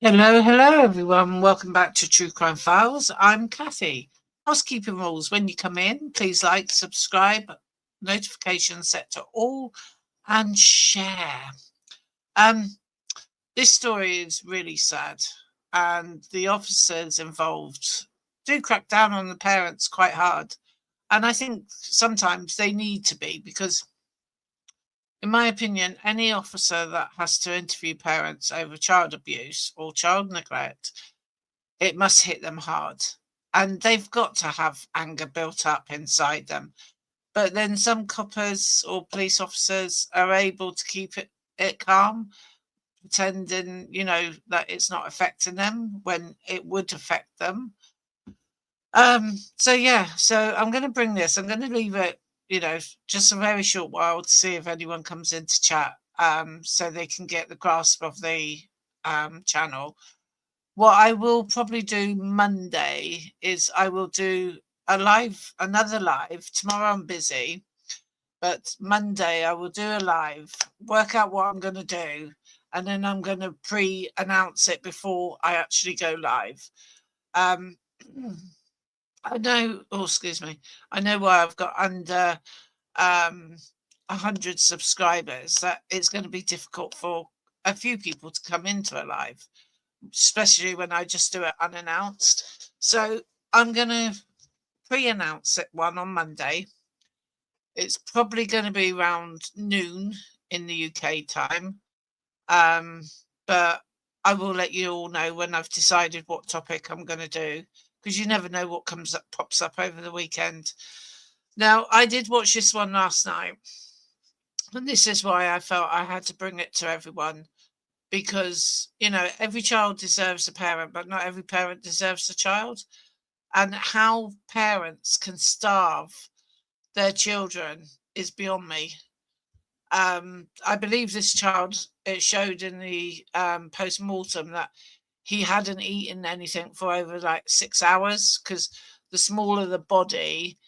Hello, everyone. Welcome back to True Crime Files. I'm Kathy. Housekeeping rules. When you come in, please like, subscribe, notifications set to all, and share. This story is really sad, and the officers involved do crack down on the parents quite hard. And I think sometimes they need to be because, in my opinion, any officer that has to interview parents over child abuse or child neglect, it must hit them hard. And they've got to have anger built up inside them. But then some coppers or police officers are able to keep it calm, pretending, that it's not affecting them when it would affect them. So I'm going to bring this. I'm going to leave it just a very short while to see if anyone comes in to chat, so they can get the grasp of the channel. What I will probably do Monday is I will do another live. Tomorrow I'm busy, but Monday I will do a live, work out what I'm going to do, and then I'm going to pre-announce it before I actually go live. I know, I know why I've got under 100 subscribers, that it's going to be difficult for a few people to come into a live, especially when I just do it unannounced. So I'm going to pre-announce it one on Monday. It's probably going to be around noon in the UK time. But I will let you all know when I've decided what topic I'm going to do, because you never know what pops up over the weekend. Now, I did watch this one last night, and this is why I felt I had to bring it to everyone, because, every child deserves a parent, but not every parent deserves a child. And how parents can starve their children is beyond me. I believe this child, it showed in the post-mortem that he hadn't eaten anything for over 6 hours, because the smaller the body,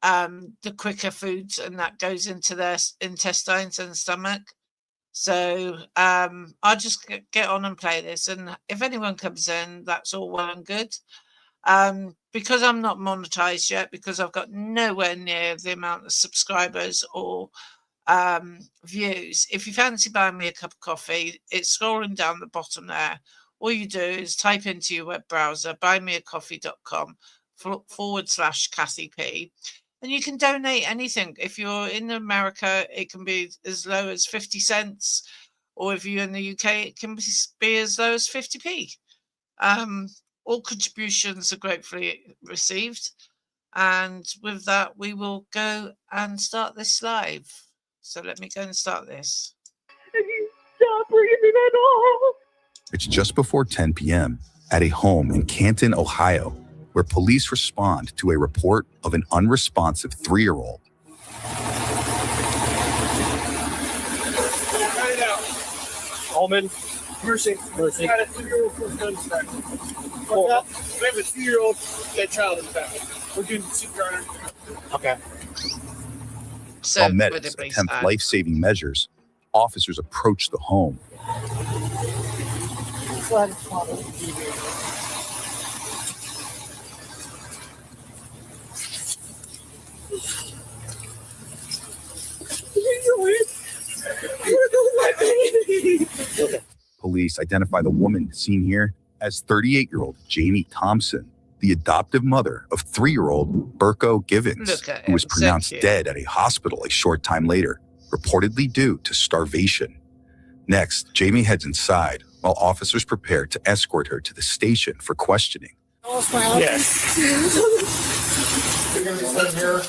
the quicker foods and that goes into their intestines and stomach. So I'll just get on and play this, and if anyone comes in, that's all well and good. Because I'm not monetized yet, because I've got nowhere near the amount of subscribers or views. If you fancy buying me a cup of coffee, it's scrolling down the bottom there. All you do is type into your web browser buymeacoffee.com/Kathy P, and you can donate anything. If you're in America, it can be as low as 50 cents, or if you're in the UK, it can be as low as 50p. All contributions are gratefully received. And with that, we will go and start this live. So let me go and start this. Stop breathing at all. It's just before 10 p.m. at a home in Canton, Ohio, where police respond to a report of an unresponsive 3-year-old. Allman. Mercy. We got a 3-year-old first gunshot. We have a 2-year-old dead child in the back. We're doing CPR. Okay. So while medics attempt life-saving measures, officers approach the home. Police identify the woman seen here as 38-year-old Jamie Thompson, the adoptive mother of 3-year-old Burko Givens, who was pronounced dead at a hospital a short time later, reportedly due to starvation. Next, Jamie heads inside while officers prepare to escort her to the station for questioning. Yes. You're going to be sitting here?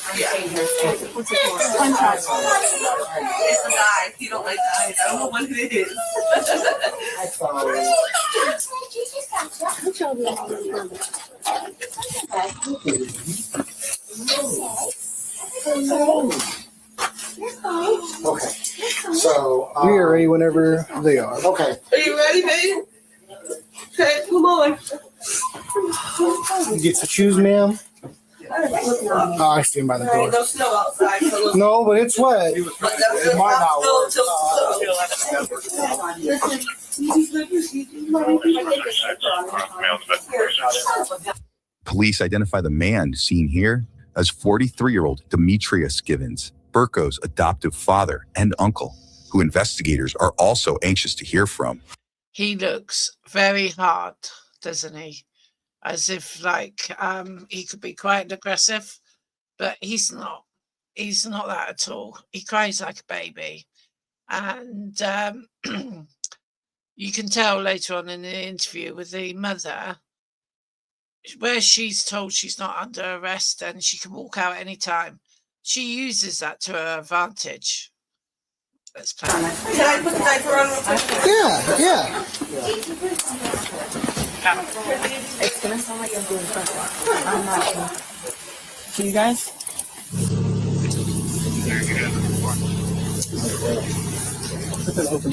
What's it for? It's a guy. You don't like guys. I don't know what it is. Okay. So we are ready whenever they are. Okay. Are you ready, babe? Okay, come on. You get to choose, ma'am. Oh, I see him by the There ain't door. no snow outside. So look, No, but it's wet. but that's It might not work. Police identify the man seen here as 43-year-old Demetrius Givens, Burko's adoptive father and uncle, who investigators are also anxious to hear from. He looks very hard, doesn't he? As if like he could be quite aggressive, but he's not. He's not that at all. He cries like a baby. And you can tell later on in the interview with the mother, where she's told she's not under arrest and she can walk out any time, she uses that to her advantage. Let's play. Can I put the diaper on real quick? Yeah. It's gonna sound like I'm doing something. I'm not sure. Can you guys?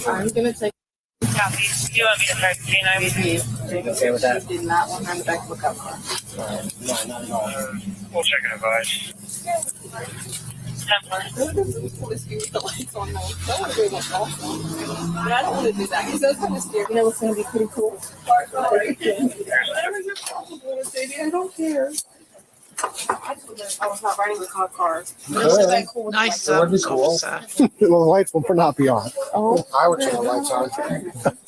I'm gonna take. Copy. Do you want me to start G9? Okay with that? Did not want her in the back of a cop car. We'll check and advise. 10-4. Whiskey with the lights on though. That would have been awesome. But I don't want to do that because that's kind of scary. You know what's gonna be pretty cool? Whatever you're comfortable with, baby. I don't care. I told them I was not riding with cop cars. Cool. Nice That would be cool. officer. Well, the lights will not be on. Oh, I would turn the lights on.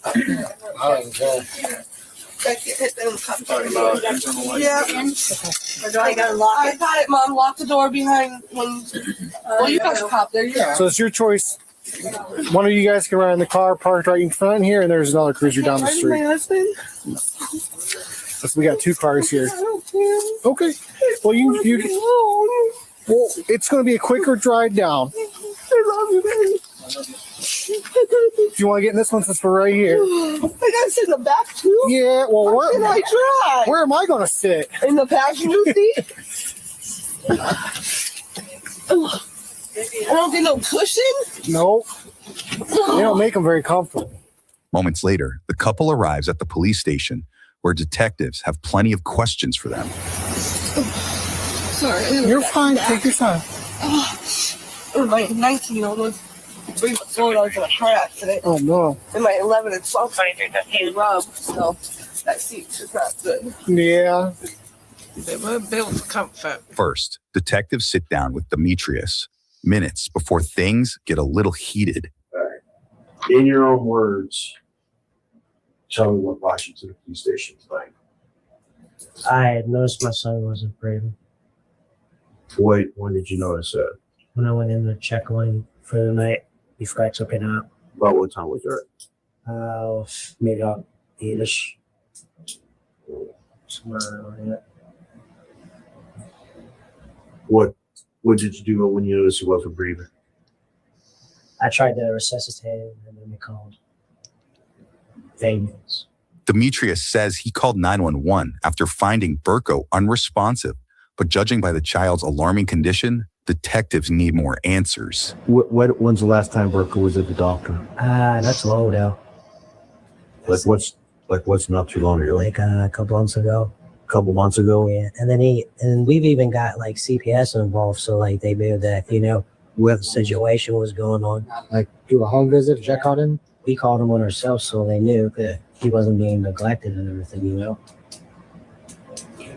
I don't even care. Yeah. I gotta lock I got it, Mom. Lock the door behind when. Well, you guys cop there. Yeah. So it's your choice. One of you guys can ride in the car parked right in front here, and there's another cruiser down the My street. husband. So we got two cars here. I don't care. Okay. Well, you well, it's going to be a quicker drive down. I love you, baby. If you want to get in this one, since we're right here. I gotta sit in the back too. Yeah. Well, Where can I drive? where am I going to sit? In the passenger seat. I don't get no cushion. No. They don't make them very comfortable. Moments later, the couple arrives at the police station where detectives have plenty of questions for them. Sorry. You're fine. Take your time. My 19-year-old was 3 months old. I was in a car accident. Oh, no. And my 11 and 12 2315. rubbed, so that seat's just not good. Yeah. They weren't built for comfort. First, detectives sit down with Demetrius minutes before things get a little heated. In your own words, tell me what brought you to the police station tonight. I had noticed my son wasn't breathing. Wait, when did you notice that? When I went in to check on him for the night before I took it out. About what time was that? Maybe about 8-ish. Somewhere around that. What did you do when you noticed he wasn't breathing? I tried to resuscitate him and then they called ambulance. Demetrius says he called 911 after finding Burko unresponsive, but judging by the child's alarming condition, detectives need more answers. When's the last time Burko was at the doctor? That's low now. What's not too long ago? Like a couple months ago. A couple months ago? Yeah. And then we've even got like CPS involved. So like they knew that, what the situation was going on. Like, do a home visit, check on him? We called him on ourselves so they knew that he wasn't being neglected and everything,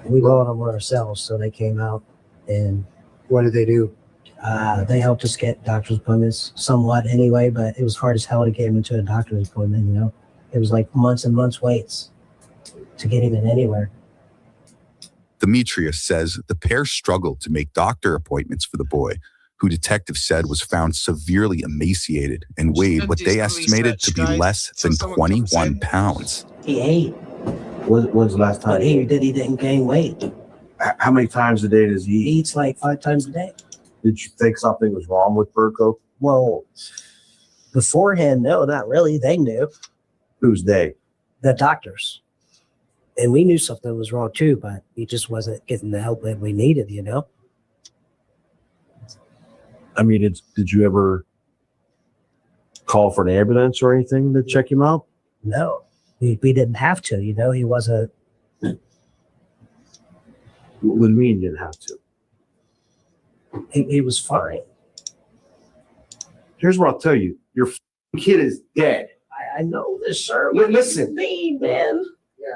We called him on ourselves so they came out and What did they do? they helped us get doctor's appointments somewhat anyway, but it was hard as hell to get him into a doctor's appointment, It was like months and months waits to get him in anywhere. Demetrius says the pair struggled to make doctor appointments for the boy, who detectives said was found severely emaciated and weighed what they estimated to be less than 21 pounds. He ate, When's the last time? but he didn't gain weight. How many times a day does he He eat? eats like 5 times a day. Did you think something was wrong with Burko? Well, beforehand, no, not really. They knew, Who's they? the doctors. And we knew something was wrong too, but he just wasn't getting the help that we needed, I mean, did you ever call for an ambulance or anything to check him out? No, we didn't have to, he wasn't. What do you mean you didn't have to? He was fine. Here's what I'll tell you. Your kid is dead. I know this, sir. Listen. Me, man.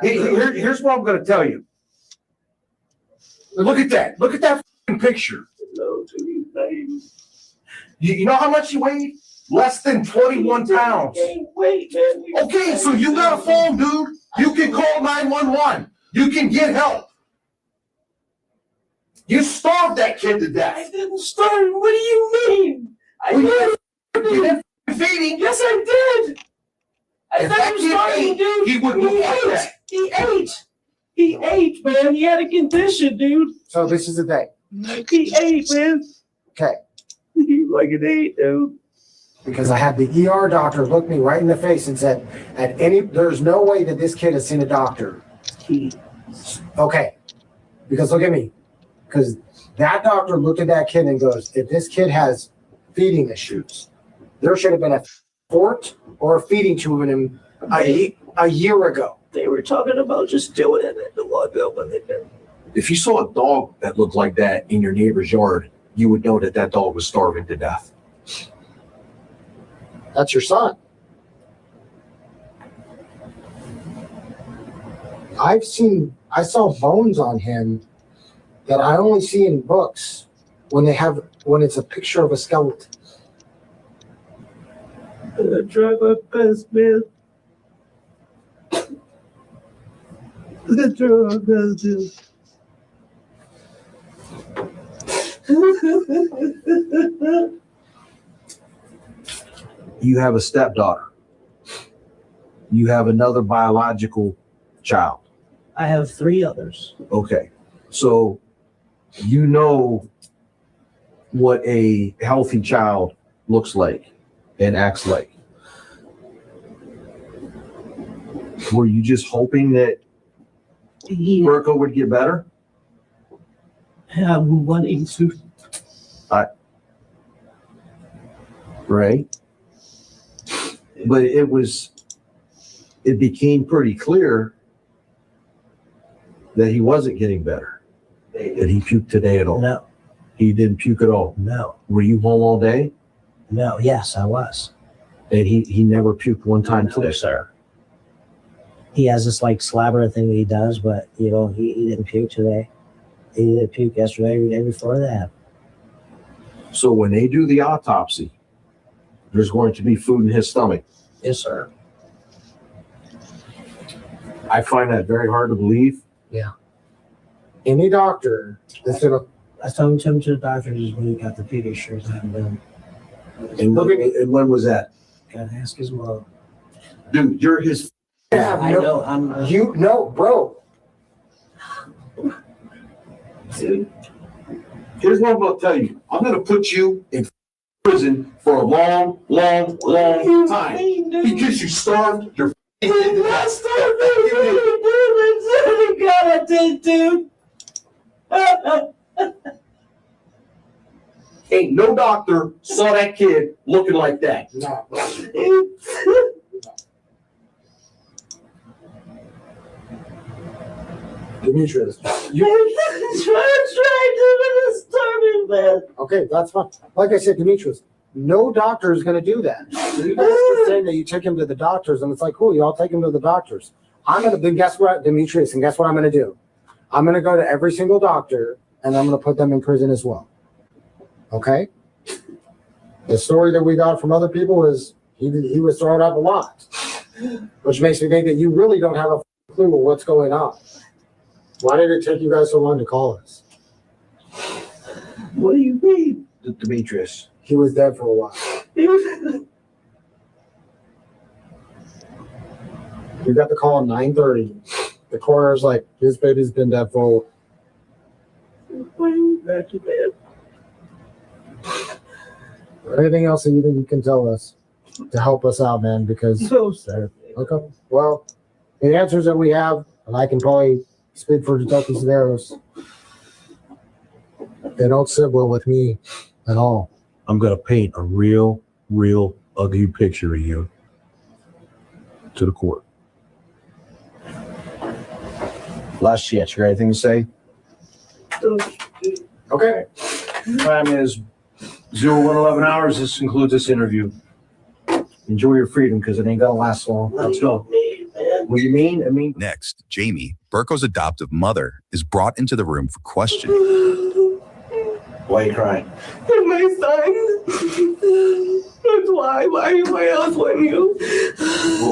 Here's what I'm going to tell you. Look at that. Look at that picture. No, dude, You know how much he weighed? Less than 21 pounds. Wait, man. Okay, so you got a phone, dude. You can call 911. You can get help. You starved that kid to death. I didn't starve. What do you mean? You didn't feed him. Yes, I did. I If thought that he was kid starving, ate, dude. he wouldn't look like that. He ate. He ate, man. He had a condition, dude. So this is the thing. He ate, man. Okay. He fucking ate, dude. Because I had the ER doctor look me right in the face and said, there's no way that this kid has seen a doctor. Okay. Because look at me. Because that doctor looked at that kid and goes, if this kid has feeding issues, there should have been a fort or a feeding tube in him a year ago. They were talking about just doing it at the log when they did. If you saw a dog that looked like that in your neighbor's yard, you would know that dog was starving to death. That's your son. I saw bones on him that I only see in books when it's a picture of a skeleton. I tried my best, man. I tried my best, dude. You have a stepdaughter. You have another biological child. I have 3 others. Okay. So you know what a healthy child looks like and acts like. Were you just hoping that Burko would get better? I'm wanting to. Right. But it became pretty clear that he wasn't getting better. Did he puke today at all? No. He didn't puke at all? No. Were you home all day? No. Yes, I was. And he never puked one time today? Sir. He has this like slabber thing that he does, but he didn't puke today. He didn't puke yesterday or the day before that. So when they do the autopsy, there's going to be food in his stomach. Yes, sir. I find that very hard to believe. Yeah. Any doctor that's gonna. I told him to the doctor just when he got the pediatricians haven't done. And when was that? Gotta ask his mom. Dude, you're his. Yeah, I know. You know, bro. Dude. Here's what I'm going to tell you. I'm going to put you in prison for a long, long, long time because you starved your. I did, dude. Ain't no doctor saw that kid looking like that. No. Demetrius, okay, that's fine. Like I said, Demetrius, no doctor is going to do that. So you guys are saying that you take him to the doctors, and it's like, cool, you all take him to the doctors. Then guess what, Demetrius, and guess what I'm going to do? I'm going to go to every single doctor, and I'm going to put them in prison as well. Okay? The story that we got from other people is he was thrown up a lot, which makes me think that you really don't have a clue of what's going on. Why did it take you guys so long to call us? What do you mean? Demetrius. He was dead for a while. We got the call at 9:30. The coroner's like, this baby's been dead for Back to bed. anything else that you think you can tell us to help us out, man, because No, sir. okay. Well, the answers that we have, and I can probably speak for Detective Sedaris, they don't sit well with me at all. I'm going to paint a real ugly picture of you to the court. Last chance. You got anything to say? Okay. Time is 01:11 hours. This concludes this interview. Enjoy your freedom because it ain't gonna last long. Let's go. What do you mean? I mean. Next, Jamie, Burko's adoptive mother, is brought into the room for questioning. Why are you crying? My son. That's why. Why else wouldn't you?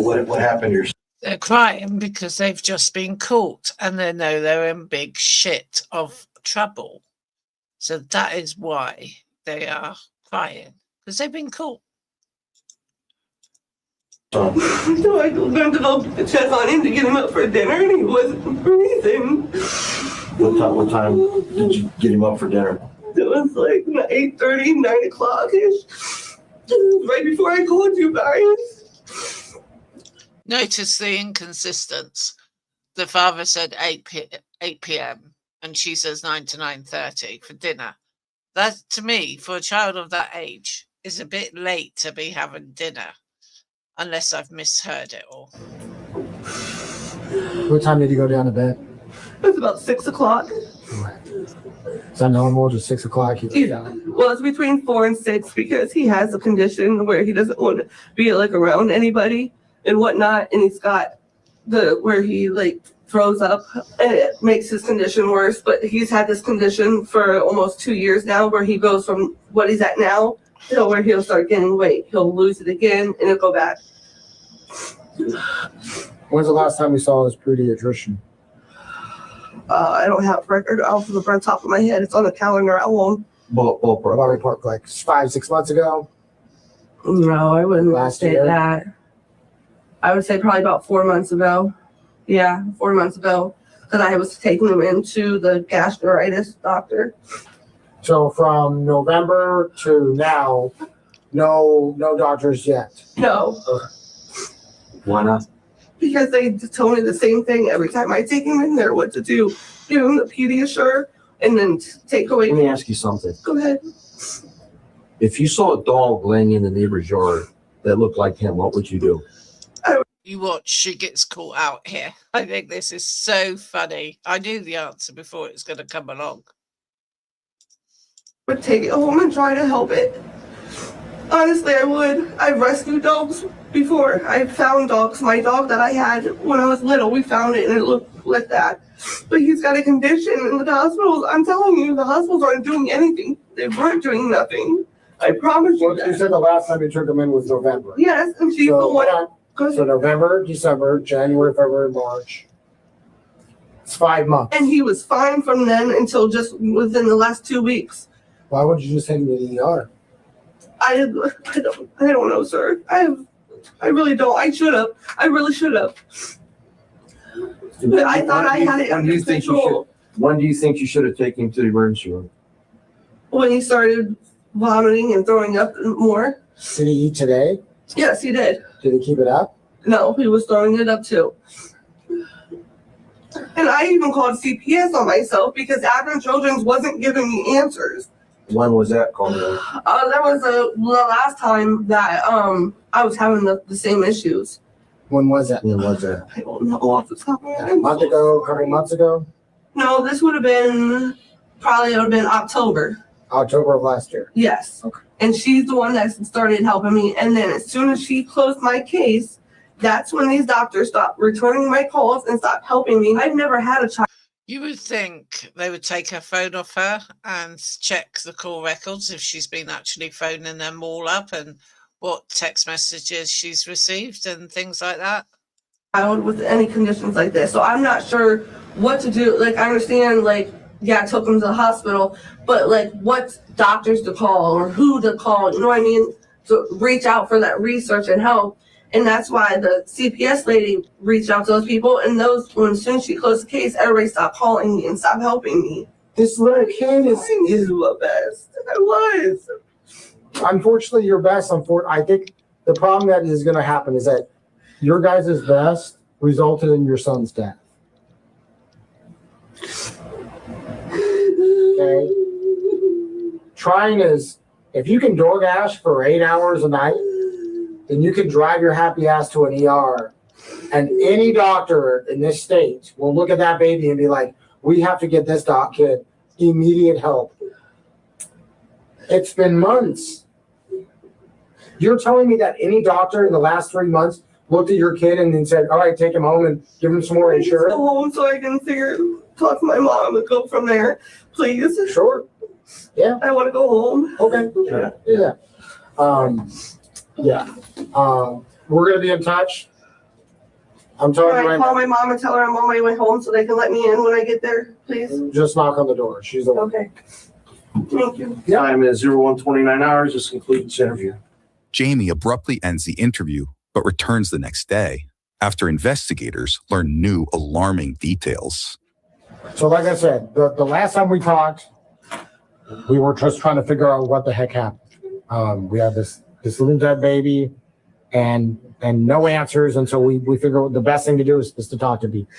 What happened here? They're crying because they've just been caught and they know they're in big shit of trouble. So that is why they are crying, because they've been caught. So I told them to go check on him to get him up for dinner, and he wasn't breathing. What time did you get him up for dinner? It was like 8:30, 9 o'clock-ish. Right before I called you guys. Notice the inconsistency. The father said 8 p.m. and she says 9 to 9:30 for dinner. That, to me, for a child of that age, is a bit late to be having dinner, unless I've misheard it all. What time did you go down to bed? It was about 6 o'clock. Is that normal? Just 6 o'clock? Yeah. Well, it's between 4 and 6 because he has a condition where he doesn't want to be like around anybody and whatnot, and he's got where he like throws up and it makes his condition worse. But he's had this condition for almost 2 years now, where he goes from what he's at now to where he'll start gaining weight. He'll lose it again and it'll go back. When's the last time you saw this pediatrician? I don't have a record off of the top of my head. It's on the calendar. I won't. Ballpark, like 5-6 months ago? No, I wouldn't Last say year? that. I would say probably about 4 months ago. Yeah, 4 months ago. Because I was taking him into the gastritis doctor. So from November to now, no doctors yet? No. Why not? Because they told me the same thing every time I take him in there, what to do. Give him the Pediasure and then take away. Let me ask you something. Go ahead. If you saw a dog laying in the neighbor's yard that looked like him, what would you do? You watch, she gets caught out here. I think this is so funny. I knew the answer before it was going to come along. Would take it home and try to help it. Honestly, I would. I've rescued dogs before. I found dogs. My dog that I had when I was little, we found it and it looked like that. But he's got a condition in the hospitals. I'm telling you, the hospitals aren't doing anything. They weren't doing nothing. I promise you that. You said the last time you took him in was November. Yes, and she's the one. So November, December, January, February, March. It's 5 months. And he was fine from then until just within the last 2 weeks. Why would you just take him to the ER? I don't know, sir. I really don't. I should have. I really should have. But I thought I had it under control. When do you think you should have taken him to the emergency room? When he started vomiting and throwing up more. Did he eat today? Yes, he did. Did he keep it up? No, he was throwing it up too. And I even called CPS on myself because Advent Children's wasn't giving me answers. When was that called? That was the last time that I was having the same issues. When was that? I don't know off the top of my head. A month ago, a couple months ago? No, this would have been October. October of last year. Yes. Okay. And she's the one that started helping me. And then as soon as she closed my case, that's when these doctors stopped returning my calls and stopped helping me. I've never had a child. You would think they would take her phone off her and check the call records if she's been actually phoning them all up and what text messages she's received and things like that. Child with any conditions like this. So I'm not sure what to do. Like, I understand, like, yeah, I took him to the hospital, but like what doctors to call or who to call, you know what I mean? To reach out for that research and help. And that's why the CPS lady reached out to those people. And as soon as she closed the case, everybody stopped calling me and stopped helping me. This little kid is the best. I was. Unfortunately, your best. I think the problem that is going to happen is that your guys' best resulted in your son's death. Okay. Trying is, if you can DoorDash for 8 hours a night, then you can drive your happy ass to an ER, and any doctor in this state will look at that baby and be like, we have to get this kid immediate help. It's been months. You're telling me that any doctor in the last 3 months looked at your kid and then said, all right, take him home and give him some more insurance? Go home so I can talk to my mom and go from there, please. Sure. Yeah. I want to go home. Okay. Yeah. We're going to be in touch. I'm Can telling you I right call now. my mom and tell her I'm on my way home so they can let me in when I get there, please? Just knock on the door. She's the one. Okay. Thank you. Time is 01:29 hours. This concludes this interview. Jamie abruptly ends the interview, but returns the next day after investigators learn new alarming details. So like I said, the last time we talked, we were just trying to figure out what the heck happened. We had this little dead baby and no answers. And so we figured the best thing to do is to talk to people.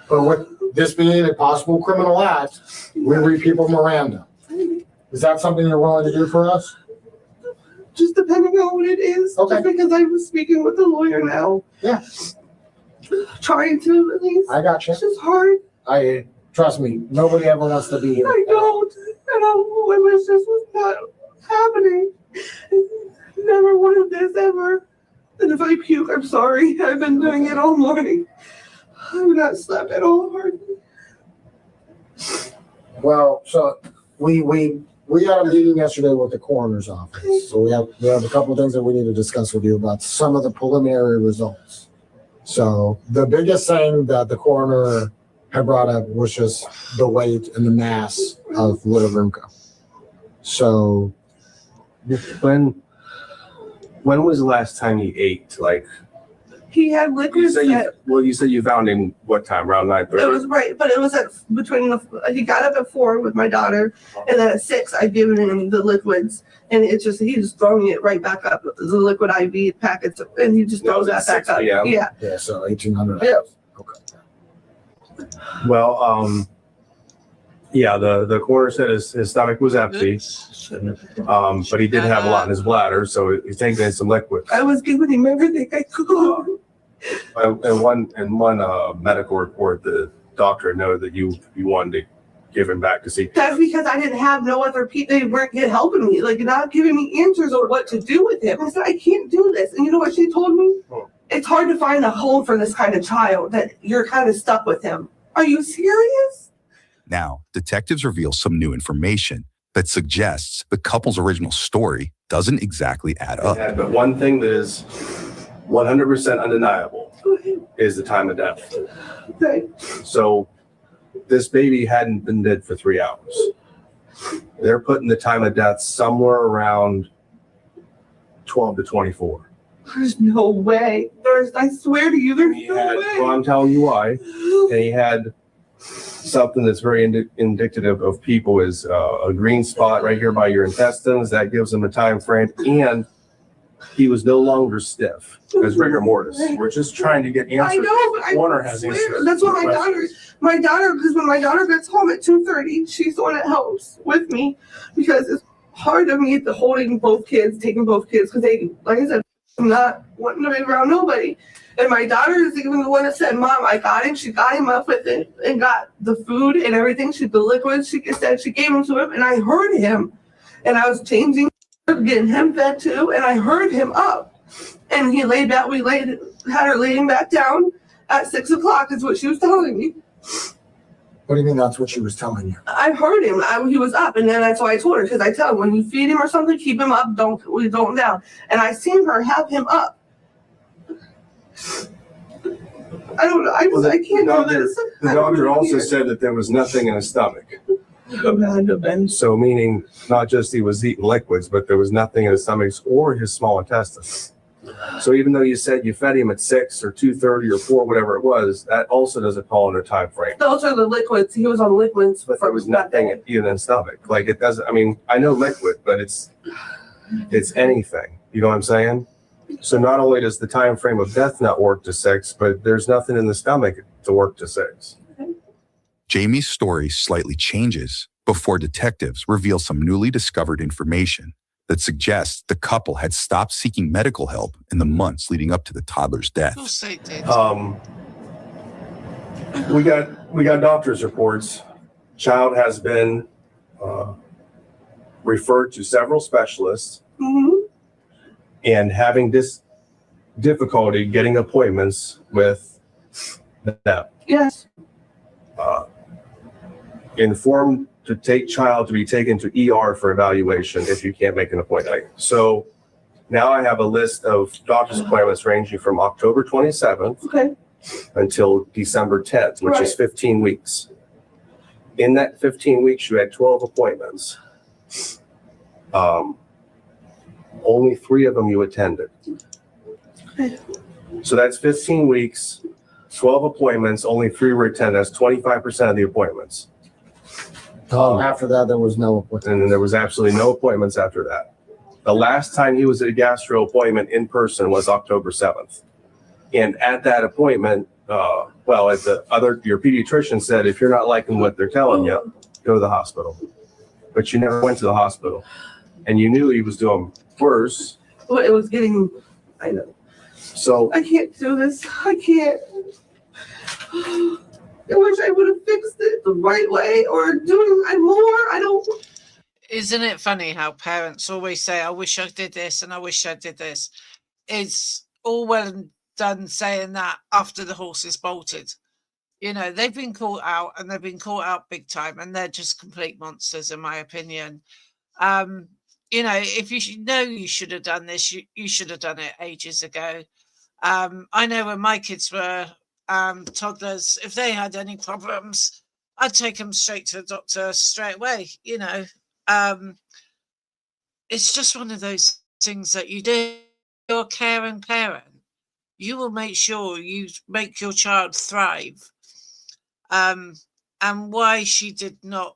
But with this being a possible criminal act, we read people Miranda. Is that something you're willing to do for us? Just depending on what it is. Okay. Just because I was speaking with the lawyer now. Yeah. Trying to at least. I got you. It's just hard. Trust me, nobody ever wants to be here. I don't. I wish this was not happening. Never wanted this ever. And if I puke, I'm sorry. I've been doing it all morning. I've not slept at all hardly. Well, so we had a meeting yesterday with the coroner's office. So we have a couple of things that we need to discuss with you about some of the preliminary results. So the biggest thing that the coroner had brought up was just the weight and the mass of little Rumka. So When was the last time he ate? Like, He had you liquids said that you said you found him what time? Around 9:30? it was right, but it was he got up at 4 with my daughter, and then at 6 I'd given him the liquids, and he's just throwing it right back up. The liquid IV packets, and he just throws that back up. p.m.? Yeah. yeah, so 1,800. Yeah. Okay. Well, yeah, the coroner said his stomach was empty, but he did have a lot in his bladder, so he's taking in some liquid. I was giving him everything I could. In one medical report, the doctor noted that you wanted to give him back to see. That's because I didn't have no other people. They weren't helping me, like not giving me answers on what to do with him. I said, I can't do this. And you know what she told me? It's hard to find a home for this kind of child that you're kind of stuck with him. Are you serious? Now, detectives reveal some new information that suggests the couple's original story doesn't exactly add up. Yeah, but one thing that is 100% undeniable is the time of death. Okay. So this baby hadn't been dead for 3 hours. They're putting the time of death somewhere around 12 to 24. There's no way. I swear to you, there's no way. Well, I'm telling you why. And he had something that's very indicative of people is a green spot right here by your intestines. That gives him a time frame. And he was no longer stiff as rigor mortis. We're just trying to get answers. I know, but Warner I has swear, answers. that's what my daughter, because when my daughter gets home at 2:30, she's the one that helps with me because it's hard of me to holding both kids, taking both kids, because they, like I said, I'm not wanting to be around nobody. And my daughter is even the one that said, Mom, I got him. She got him up with it and got the food and everything. The liquids, she said she gave him to him. And I heard him. And I was changing, getting him fed too. And I heard him up. And he laid back. Had her laying back down at 6 o'clock is what she was telling me. What do you mean that's what she was telling you? I heard him. He was up. And then that's why I told her. Because I tell him, when you feed him or something, keep him up. Don't down. And I seen her have him up. I don't know. I can't do this. The doctor also said that there was nothing in his stomach. So meaning not just he was eating liquids, but there was nothing in his stomach or his small intestines. So even though you said you fed him at 6 or 2:30 or 4, whatever it was, that also doesn't fall under time frame. Those are the liquids. He was on liquids. But there was nothing even in stomach. Like it doesn't, I mean, I know liquid, but it's anything. You know what I'm saying? So not only does the time frame of death not work to 6, but there's nothing in the stomach to work to 6. Jamie's story slightly changes before detectives reveal some newly discovered information that suggests the couple had stopped seeking medical help in the months leading up to the toddler's death. We got doctor's reports. Child has been referred to several specialists and having this difficulty getting appointments with them. Yes. Informed to take child to be taken to ER for evaluation if you can't make an appointment. So now I have a list of doctor's appointments ranging from October 27th until December 10th, which is 15 weeks. In that 15 weeks, you had 12 appointments. Only 3 of them you attended. So that's 15 weeks, 12 appointments, only 3 were attended. That's 25% of the appointments. After that, there was no appointment. And then there was absolutely no appointments after that. The last time he was at a gastro appointment in person was October 7th. And at that appointment, your pediatrician said, if you're not liking what they're telling you, go to the hospital. But you never went to the hospital. And you knew he was doing worse. Well, it was getting, I know. So I can't do this. I can't. I wish I would have fixed it the right way or doing more. I don't. Isn't it funny how parents always say, I wish I did this and I wish I did this? It's all well and done saying that after the horse is bolted. You know, they've been caught out and they've been caught out big time and they're just complete monsters, in my opinion. You know, if you know you should have done this, you should have done it ages ago. I know when my kids were toddlers, if they had any problems, I'd take them straight to the doctor straight away. You know, it's just one of those things that you do. You're a caring parent. You will make sure you make your child thrive. And why she did not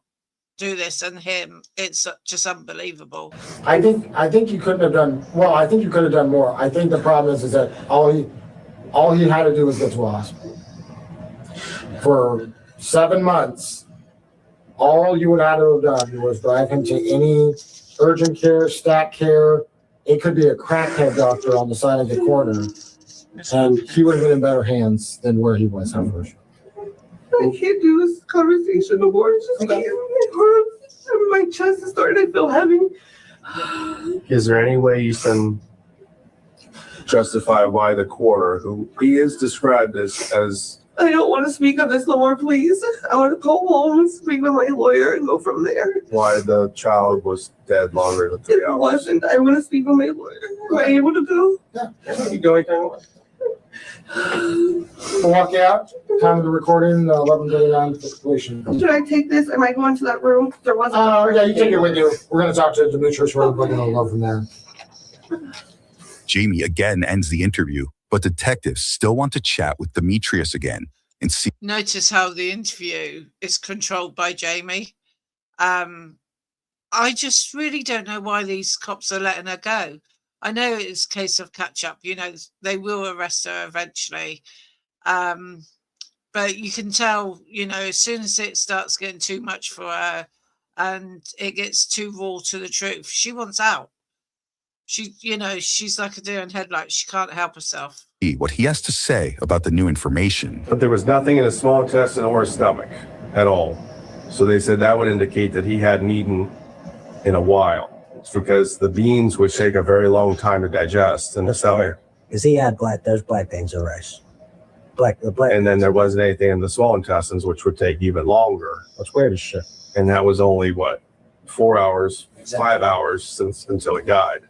do this and him, it's just unbelievable. I think you couldn't have done, well, I think you could have done more. I think the problem is that all he had to do was get to a hospital. For 7 months, all you would have to have done was drive him to any urgent care, stat care. It could be a crackhead doctor on the side of the corner. And he would have been in better hands than where he was at first. I can't do this conversation no more. It's just my chest is starting to feel heavy. is there any way you can justify why the coroner, who he is described as I don't want to speak on this no more, please. I want to go home and speak with my lawyer and go from there. why the child was dead longer than 3 It hours? wasn't. I want to speak with my lawyer. Am I able to go? Yeah. You go anything? We'll walk you out. Time of the recording, 11:39 for completion. Should I take this? Am I going to that room? There was. Yeah, you take it with you. We're going to talk to Demetrius. We're going to go from there. Jamie again ends the interview, but detectives still want to chat with Demetrius again and see. Notice how the interview is controlled by Jamie. I just really don't know why these cops are letting her go. I know it's a case of catch up, you know, they will arrest her eventually. But you can tell, you know, as soon as it starts getting too much for her and it gets too raw to the truth, she wants out. She, you know, she's like a deer in headlights. She can't help herself. What he has to say about the new information. But there was nothing in his small intestine or his stomach at all. So they said that would indicate that he hadn't eaten in a while. It's because the beans would take a very long time to digest in the cellar. Because he had there's black beans and rice. The black. And then there wasn't anything in the small intestines, which would take even longer. That's weird as shit. And that was only, 4 hours, Exactly. 5 hours until he died.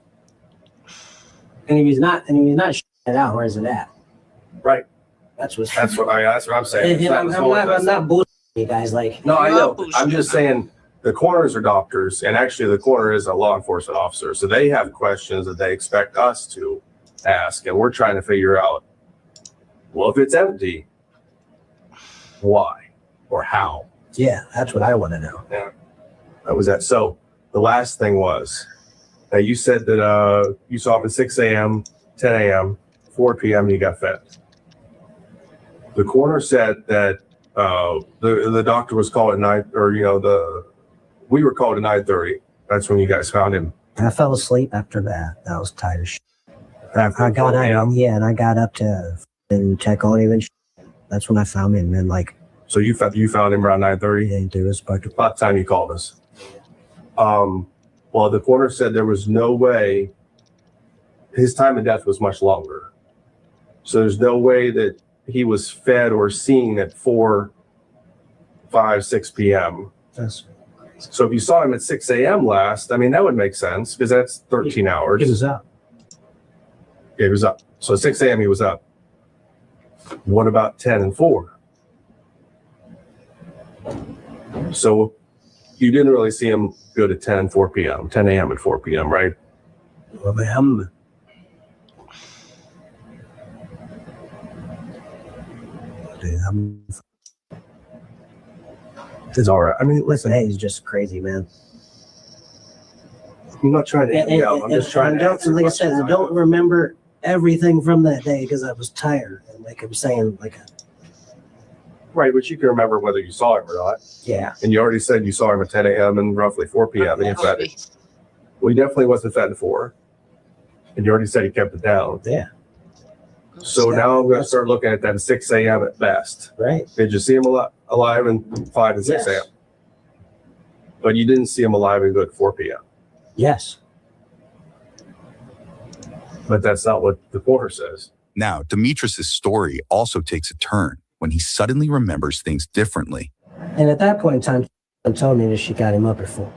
And if he's not shitting it out, where is it at? Right. That's what I'm saying. I'm not bullshitting you guys. Like, No, I You know. are bullshitting. I'm just saying the coroners are doctors, and actually the coroner is a law enforcement officer. So they have questions that they expect us to ask, and we're trying to figure out, well, if it's empty, why or how? yeah, that's what I want to know. Yeah. That was that. So the last thing was, you said that you saw him at 6 a.m., 10 a.m., 4 p.m., you got fed. The coroner said that the doctor was called at 9, or, we were called at 9:30. That's when you guys found him. I fell asleep after that. I was tired of shit. I got out, and I got up to and check on him and shit. That's when I found him. And like, So you found him around 9:30? he didn't do his part. About the time you called us. Well, the coroner said there was no way, his time of death was much longer. So there's no way that he was fed or seen at 4, 5, 6 p.m. So if you saw him at 6 a.m. last, I mean, that would make sense because that's 13 hours. He was up. Yeah, he was up. So at 6 a.m. he was up. What about 10 and 4? So you didn't really see him go to 4 p.m., 10 a.m. and 4 p.m., right? Well, man, It's all right. I mean, listen, hey, he's just crazy, man. I'm not trying to hit you out. I'm just trying to answer. Like I said, I don't remember everything from that day because I was tired. And like I'm saying, Right, but you can remember whether you saw him or not. yeah. And you already said you saw him at 10 a.m. and roughly 4 p.m. and he fed it. Well, he definitely wasn't fed at 4. And you already said he kept it down. Yeah. So now I'm going to start looking at that at 6 a.m. at best. Right. Did you see him alive in 5 and 6 a.m.? Yes. But you didn't see him alive and good 4 p.m. Yes. But that's not what the coroner says. Now, Demetrius's story also takes a turn when he suddenly remembers things differently. And at that point in time, she told me that she got him up at 4.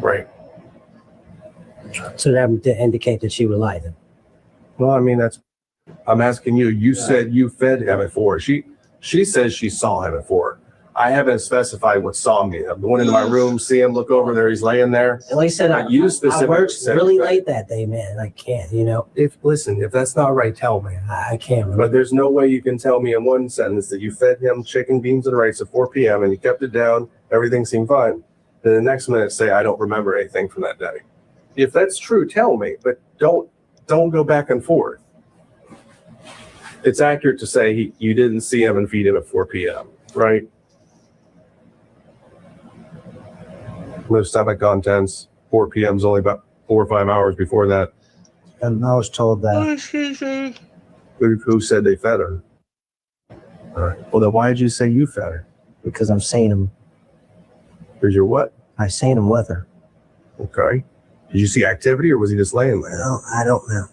Right. So that would indicate that she was lying. Well, I mean, I'm asking you. You said you fed him at 4. She says she saw him at 4. I haven't specified what saw me. I'm going into my room, see him, look over there, he's laying there. And like I said, I worked really late that day, man. I can't, If that's not right, tell me. I can't. But there's no way you can tell me in one sentence that you fed him chicken, beans, and rice at 4 p.m. and you kept it down, everything seemed fine. Then the next minute say, I don't remember anything from that day. If that's true, tell me, but don't go back and forth. It's accurate to say you didn't see him and feed him at 4 p.m., right? Low stomach contents, 4 p.m. is only about 4 or 5 hours before that. And I was told that. Who said they fed her? All right. Well, then why did you say you fed her? Because I'm seeing him. Because you're what? I seen him with her. Okay. Did you see activity or was he just laying there? No, I don't know.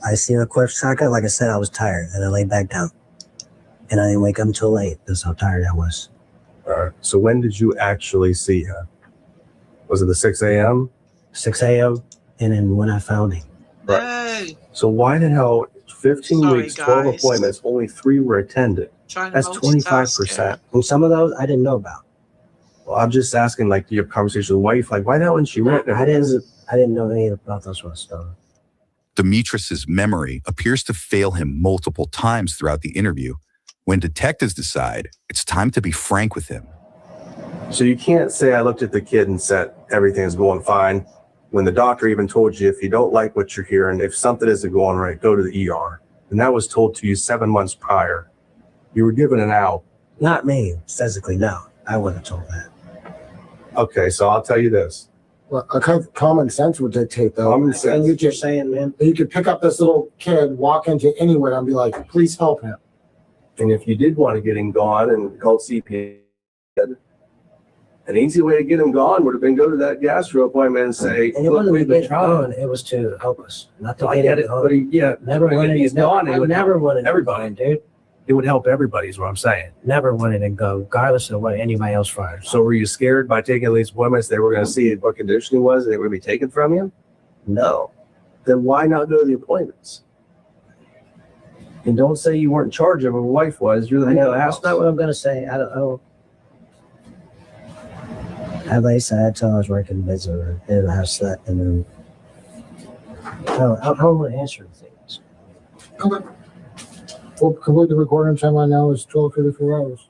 I seen a quick second. Like I said, I was tired and I laid back down. And I didn't wake up until late. That's how tired I was. All right. So when did you actually see him? Was it the 6 a.m.? 6 a.m. And then when I found him. Right. So why the hell 15 Sorry, weeks, 12 guys. appointments, only 3 were attended? Trying to That's multitask 25%. And some of those I didn't know about. Well, I'm just asking, do you have a conversation with the wife? Why not when she went? I didn't know anything about those sort of stuff. Demetrius's memory appears to fail him multiple times throughout the interview when detectives decide it's time to be frank with him. So you can't say I looked at the kid and said everything is going fine when the doctor even told you if you don't like what you're hearing, if something isn't going right, go to the ER. And that was told to you 7 months prior. You were given an out. Not me, physically, no. I wouldn't have told that. Okay, so I'll tell you this. Well, common sense would dictate, though. Common sense. And you You're just saying, man. you could pick up this little kid, walk into anywhere, and be like, "Please help him." And if you did want to get him gone and call CPS, an easy way to get him gone would have been go to that gastro appointment and say, And it look, wasn't to we've been get trying. gone. It was to help us, not to I get get it it, gone. but Never wanted he's to go. gone, it I would never help wanted to everybody. go, dude. It would help everybody is what I'm saying. Never wanted to go, regardless of what anybody else fired. So were you scared by taking these appointments they were going to see what condition he was and they were going to be taken from you? No. Then why not go to the appointments? And don't say you weren't in charge of it. Your wife was. You're the I head of know, the that's house. not what I'm going to say. I don't know. At least I had till I was working visitor and I slept and then. No, I don't want to answer things. Okay. Well, complete the recording time on now is 12:34 hours.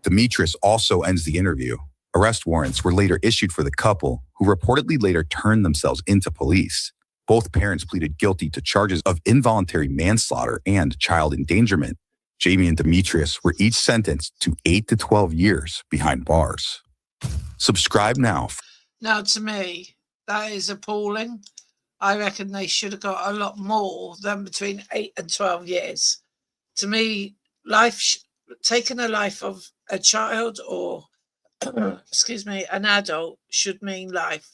Demetrius also ends the interview. Arrest warrants were later issued for the couple, who reportedly later turned themselves into police. Both parents pleaded guilty to charges of involuntary manslaughter and child endangerment. Jamie and Demetrius were each sentenced to 8 to 12 years behind bars. Subscribe now. Now, to me, that is appalling. I reckon they should have got a lot more than between 8 and 12 years. To me, taking a life of a child or, excuse me, an adult should mean life.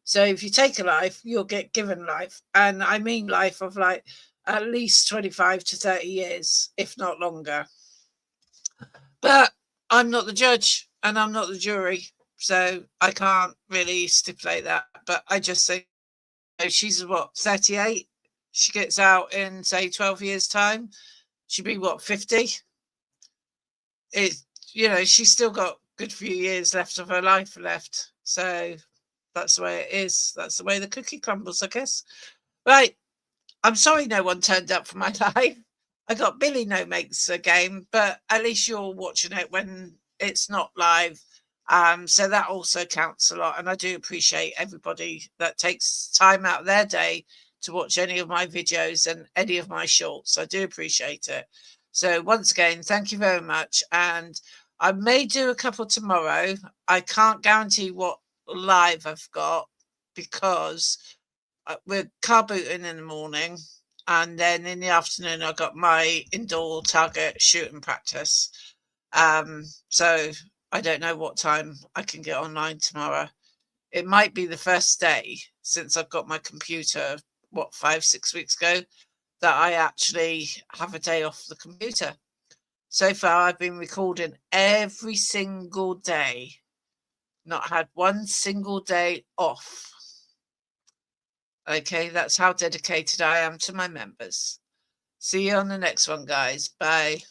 So if you take a life, you'll get given life. And I mean life of like at least 25 to 30 years, if not longer. But I'm not the judge and I'm not the jury. So I can't really stipulate that. But I just think she's what, 38? She gets out in, say, 12 years' time. She'd be what, 50? She's still got a good few years left of her life left. So that's the way it is. That's the way the cookie crumbles, I guess. Right. I'm sorry no one turned up for my live. I got Billy No Makes a game, but at least you're watching it when it's not live. So that also counts a lot. And I do appreciate everybody that takes time out of their day to watch any of my videos and any of my shorts. I do appreciate it. So once again, thank you very much. And I may do a couple tomorrow. I can't guarantee what live I've got because we're car booting in the morning. And then in the afternoon, I got my indoor target shooting practice. So I don't know what time I can get online tomorrow. It might be the first day since I've got my computer, 5-6 weeks ago, that I actually have a day off the computer. So far, I've been recording every single day, not had one single day off. Okay, that's how dedicated I am to my members. See you on the next one, guys. Bye.